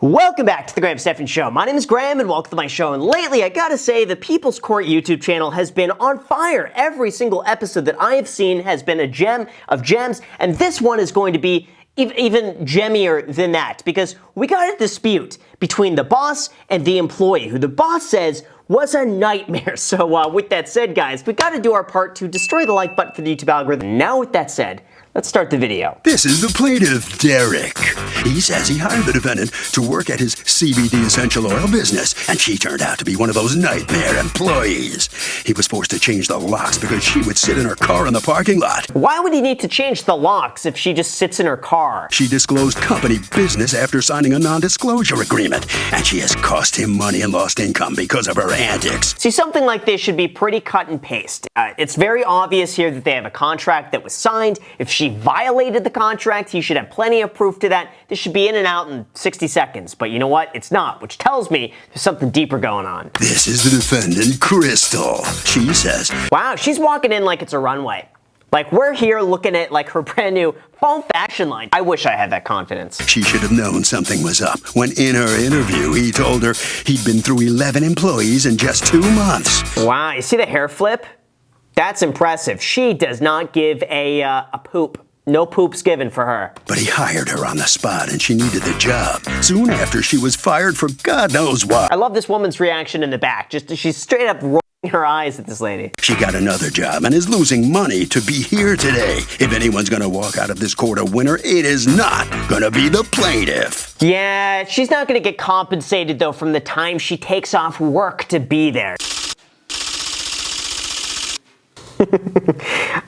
Welcome back to the Graham Stephan Show. My name is Graham and welcome to my show. And lately, I gotta say, the People's Court YouTube channel has been on fire. Every single episode that I have seen has been a gem of gems, and this one is going to be even gemmier than that, because we got a dispute between the boss and the employee, who the boss says was a nightmare. So with that said, guys, we gotta do our part to destroy the like button for the YouTube algorithm. Now with that said, let's start the video. This is the plaintiff, Derek. He says he hired the defendant to work at his CBD essential oil business, and she turned out to be one of those nightmare employees. He was forced to change the locks because she would sit in her car in the parking lot. Why would he need to change the locks if she just sits in her car? She disclosed company business after signing a non-disclosure agreement, and she has cost him money and lost income because of her antics. See, something like this should be pretty cut and paste. It's very obvious here that they have a contract that was signed. If she violated the contract, he should have plenty of proof to that. This should be in and out in 60 seconds. But you know what? It's not, which tells me there's something deeper going on. This is the defendant, Crystal. She says, wow, she's walking in like it's a runway. Like, we're here looking at, like, her brand new fall fashion line. I wish I had that confidence. She should have known something was up when in her interview he told her he'd been through 11 employees in just 2 months. Wow, you see the hair flip? That's impressive. She does not give a poop. No poops given for her. But he hired her on the spot and she needed the job. Soon after, she was fired for God knows what. I love this woman's reaction in the back. She's straight up rolling her eyes at this lady. She got another job and is losing money to be here today. If anyone's gonna walk out of this court a winner, it is not gonna be the plaintiff. Yeah, she's not gonna get compensated though from the time she takes off work to be there.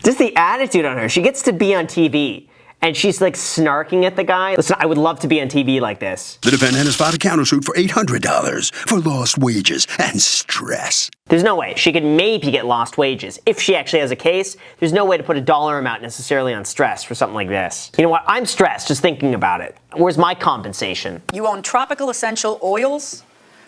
Just the attitude on her. She gets to be on TV, and she's like snarking at the guy. Listen, I would love to be on TV like this. The defendant has filed a countersuit for $800 for lost wages and stress. There's no way. She could maybe get lost wages. If she actually has a case, there's no way to put a dollar amount necessarily on stress for something like this. You know what? I'm stressed just thinking about it. Where's my compensation? You own Tropical Essential Oils,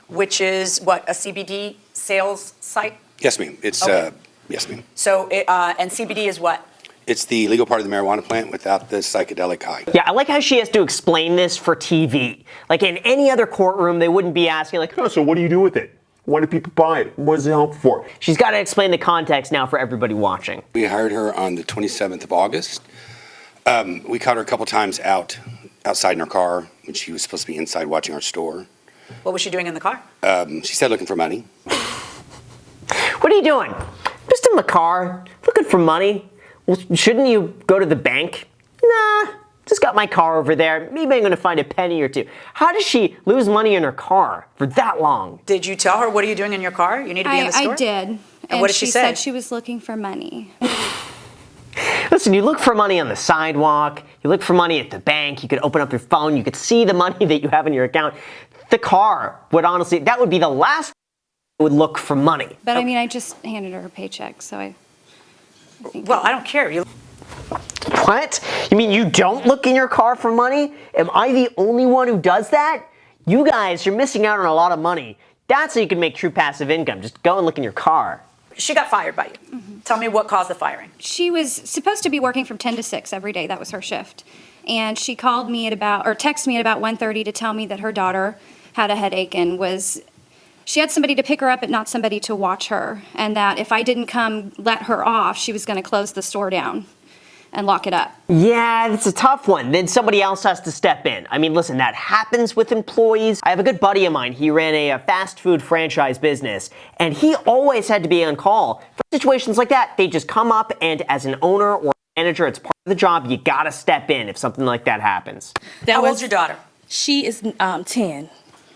which is what, a CBD sales site? Yes, ma'am. It's Okay. yes, ma'am. So, and CBD is what? It's the legal part of the marijuana plant without the psychedelic high. Yeah, I like how she has to explain this for TV. Like in any other courtroom, they wouldn't be asking like, Oh, so what do you do with it? Why do people buy it? What does it help for? she's got to explain the context now for everybody watching. We hired her on the 27th of August. We caught her a couple times outside in her car when she was supposed to be inside watching our store. What was she doing in the car? She said looking for money. What are you doing? Just in the car, looking for money. Well, shouldn't you go to the bank? Nah, just got my car over there. Maybe I'm going to find a penny or two. How does she lose money in her car for that long? Did you tell her, what are you doing in your car? You need to be in the store? I did. And what did she say? said she was looking for money. Listen, you look for money on the sidewalk. You look for money at the bank. You could open up your phone. You could see the money that you have in your account. The car would honestly, that would be the last I would look for money. But I mean, I just handed her paycheck, so I think. Well, I don't care. You What? You mean you don't look in your car for money? Am I the only one who does that? You guys, you're missing out on a lot of money. That's how you can make true passive income. Just go and look in your car. She got fired by you. Tell me what caused the firing. She was supposed to be working from 10 to 6 every day. That was her shift. And she called me at about, or texted me at about 1:30 to tell me that her daughter had a headache and she had somebody to pick her up, but not somebody to watch her. And that if I didn't come let her off, she was going to close the store down and lock it up. Yeah, it's a tough one. Then somebody else has to step in. I mean, listen, that happens with employees. I have a good buddy of mine. He ran a fast food franchise business, and he always had to be on call. For situations like that, they just come up, and as an owner or manager, it's part of the job. You got to step in if something like that happens. How old's your daughter? She is 10.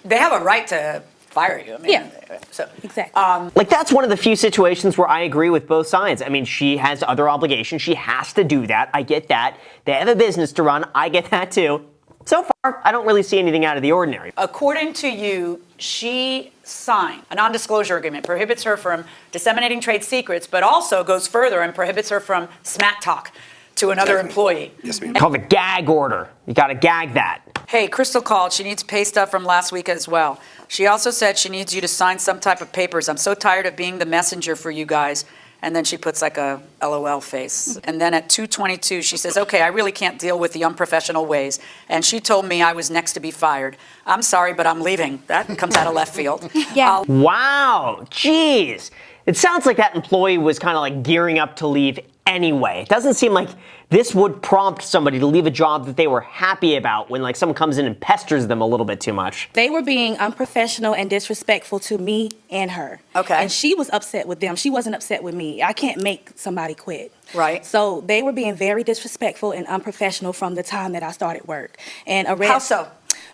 They have a right to fire you. I mean, Yeah. So, Exactly. Like, that's one of the few situations where I agree with both sides. I mean, she has other obligations. She has to do that. I get that. They have a business to run. I get that too. So far, I don't really see anything out of the ordinary. according to you, she signed a non-disclosure agreement, prohibits her from disseminating trade secrets, but also goes further and prohibits her from smack talk to another employee. Yes, ma'am. Called a gag order. You got to gag that. Hey, Crystal called. She needs pay stuff from last week as well. She also said she needs you to sign some type of papers. I'm so tired of being the messenger for you guys. And then she puts like a LOL face. And then at 2:22, she says, okay, I really can't deal with the unprofessional ways. And she told me I was next to be fired. I'm sorry, but I'm leaving. That comes out of left field. Yeah. Wow, jeez. It sounds like that employee was kind of like gearing up to leave anyway. It doesn't seem like this would prompt somebody to leave a job that they were happy about when like someone comes in and pesters them a little bit too much. They were being unprofessional and disrespectful to me and her. Okay. And she was upset with them. She wasn't upset with me. I can't make somebody quit. Right. So they were being very disrespectful and unprofessional from the time that I started work. And How so?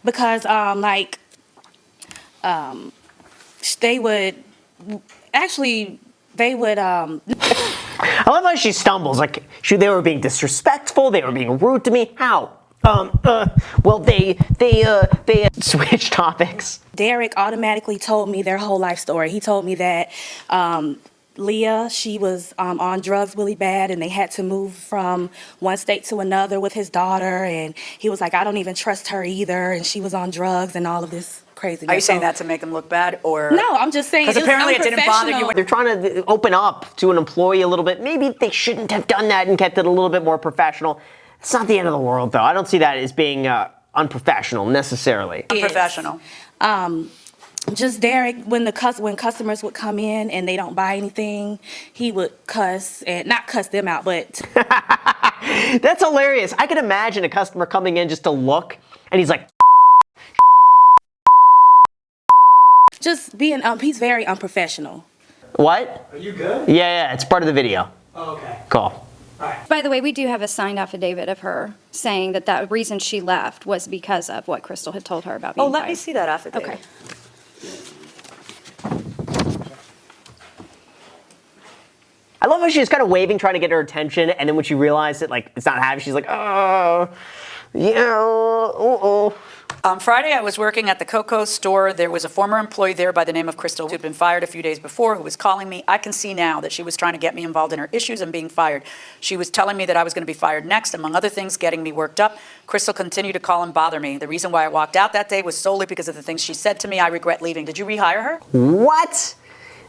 Because they would I love how she stumbles. Like they were being disrespectful. They were being rude to me. How? Well, they switch topics. Derek automatically told me their whole life story. He told me that Leah, she was on drugs really bad, and they had to move from one state to another with his daughter. And he was like, I don't even trust her either, and she was on drugs and all of this craziness. Are you saying that to make them look bad, or? No, I'm just saying. Because apparently it didn't bother you. They're trying to open up to an employee a little bit. Maybe they shouldn't have done that and kept it a little bit more professional. It's not the end of the world, though. I don't see that as being unprofessional necessarily. Unprofessional. Just Derek, when customers would come in and they don't buy anything, he would cuss, and not cuss them out, but That's hilarious. I can imagine a customer coming in just to look, and he's like, just being he's very unprofessional. what? Are you good? Yeah, it's part of the video. Oh, okay. Cool. By the way, we do have a signed affidavit of her saying that the reason she left was because of what Crystal had told her about being Oh, let fired. me see that affidavit. Okay. I love how she's kind of waving, trying to get her attention, and then when she realized that like it's not happening, she's like, oh, yeah, oh. On Friday, I was working at the Coco store. There was a former employee there by the name of Crystal who'd been fired a few days before, who was calling me. I can see now that she was trying to get me involved in her issues and being fired. She was telling me that I was going to be fired next, among other things, getting me worked up. Crystal continued to call and bother me. The reason why I walked out that day was solely because of the things she said to me. I regret leaving. Did you rehire her? What?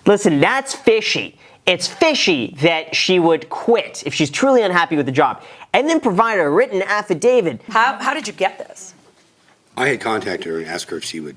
Listen, that's fishy. It's fishy that she would quit if she's truly unhappy with the job and then provide a written affidavit. How did you get this? I had contacted her and asked her if she would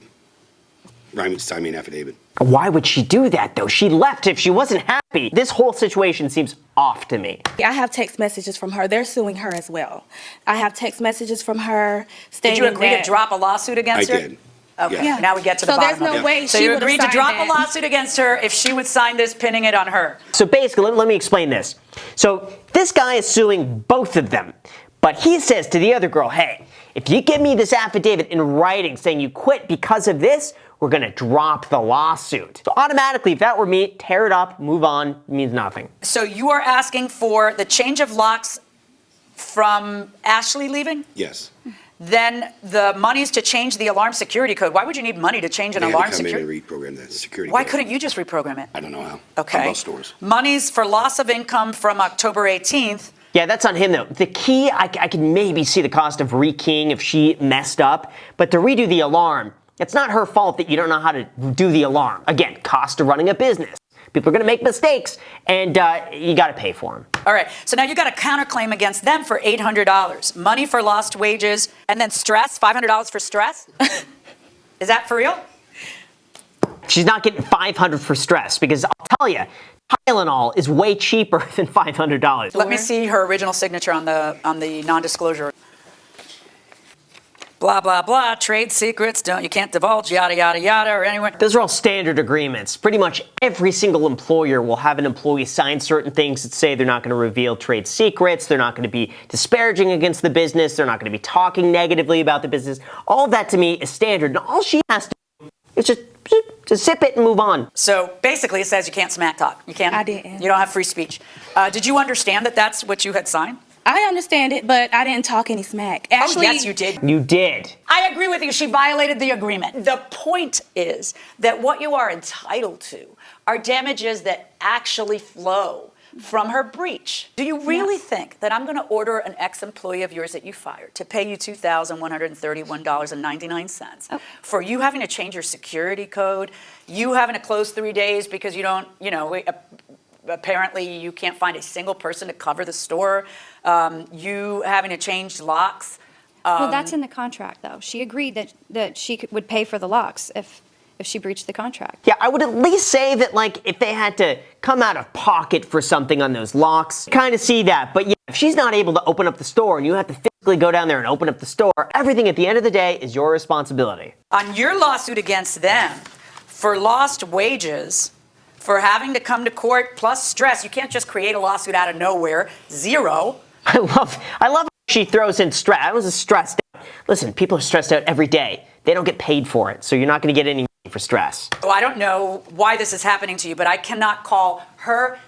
sign me an affidavit. Why would she do that, though? She left if she wasn't happy. This whole situation seems off to me. I have text messages from her. They're suing her as well. I have text messages from her stating Did you agree that to drop a lawsuit against her? I did. Okay, Yeah. now we get to the So bottom there's of no it. way So she you would've agreed to signed drop that. a lawsuit against her if she would sign this, pinning it on her. So basically, let me explain this. So this guy is suing both of them, but he says to the other girl, hey, if you give me this affidavit in writing saying you quit because of this, we're gonna drop the lawsuit. So automatically, if that were me, tear it up, move on, means nothing. So you are asking for the change of locks from Ashley leaving? Yes. Then the monies to change the alarm security code. Why would you need money to change an They had alarm to come in and security? reprogram that security Why code. couldn't you just reprogram it? I don't know how. Okay. On both stores. Monies for loss of income from October 18th. Yeah, that's on him though. The key, I can maybe see the cost of rekeying if she messed up, but to redo the alarm, it's not her fault that you don't know how to do the alarm. Again, cost of running a business. People are gonna make mistakes, and you gotta pay for them. All right, so now you got a counterclaim against them for $800. Money for lost wages, and then stress, $500 for stress? Is that for real? She's not getting $500 for stress, because I'll tell you, Tylenol is way cheaper than $500. Let me see her original signature on the non-disclosure. Blah, blah, blah, trade secrets, you can't divulge, yada, yada, yada, or anyone. Those are all standard agreements. Pretty much every single employer will have an employee sign certain things that say they're not going to reveal trade secrets, they're not going to be disparaging against the business, they're not going to be talking negatively about the business. All of that to me is standard, and all she has to do is just zip it and move on. So basically it says you can't smack talk. You can't. I didn't. You don't have free speech. Did you understand that that's what you had signed? I understand it, but I didn't talk any smack. Actually, Oh, yes, you did. You did. I agree with you. She violated the agreement. The point is that what you are entitled to are damages that actually flow from her breach. Do you really think that I'm going to order an ex-employee of yours that you fired to pay you $2,131.99 for you having to change your security code, you having to close 3 days because you don't, apparently you can't find a single person to cover the store. You having to change locks. Well, that's in the contract, though. She agreed that she would pay for the locks if she breached the contract. Yeah, I would at least say that, like, if they had to come out of pocket for something on those locks, kind of see that. But yeah, if she's not able to open up the store and you have to physically go down there and open up the store, everything at the end of the day is your responsibility. On your lawsuit against them for lost wages, for having to come to court plus stress, you can't just create a lawsuit out of nowhere. Zero. I love how she throws in stress. I was stressed out. Listen, people are stressed out every day. They don't get paid for it, so you're not going to get any money for stress. Oh, I don't know why this is happening to you, but I cannot call her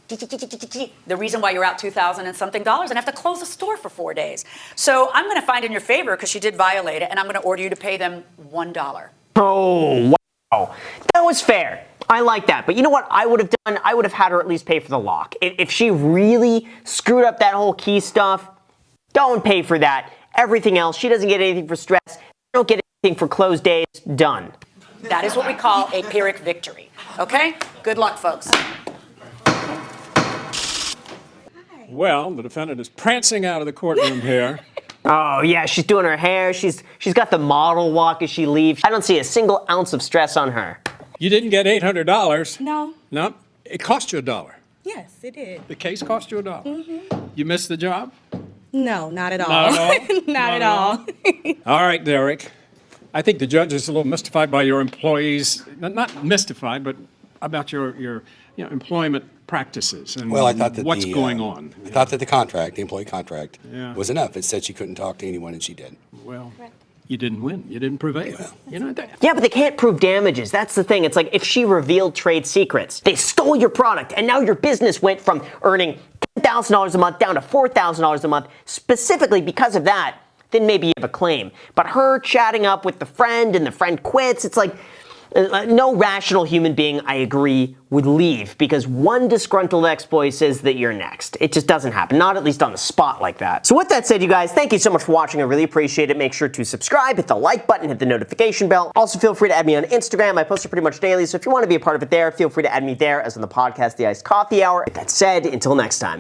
the reason why you're out $2,000 and something and have to close the store for 4 days. So I'm going to find in your favor because she did violate it, and I'm going to order you to pay them $1. Oh, wow. That was fair. I like that. But you know what I would have done? I would have had her at least pay for the lock. If she really screwed up that whole key stuff, don't pay for that. Everything else, she doesn't get anything for stress. Don't get anything for closed days. Done. That is what we call a Pyrrhic victory. Okay? Good luck, folks. Well, the defendant is prancing out of the courtroom here. Oh, yeah, she's doing her hair. She's got the model walk as she leaves. I don't see a single ounce of stress on her. You didn't get $800. No. No, it cost you $1. Yes, it did. The case cost you $1. You missed the job? No, not at all. Not at all? Not at all. All right, Derek. I think the judge is a little mystified by your employees, not mystified, but about your employment practices and Well, I thought that what's going on. I thought that the employee contract, Yeah. was enough. It said she couldn't talk to anyone, and she did. Well, you didn't win. You didn't prevail. You know that. Yeah, but they can't prove damages. That's the thing. It's like if she revealed trade secrets, they stole your product, and now your business went from earning $10,000 a month down to $4,000 a month specifically because of that, then maybe you have a claim. But her chatting up with the friend and the friend quits, it's like no rational human being, I agree, would leave because one disgruntled ex-boy says that you're next. It just doesn't happen, not at least on the spot like that. So with that said, you guys, thank you so much for watching. I really appreciate it. Make sure to subscribe, hit the like button, hit the notification bell. Also, feel free to add me on Instagram. I post it pretty much daily, so if you want to be a part of it there, feel free to add me there as on the podcast, The Iced Coffee Hour. With that said, until next time.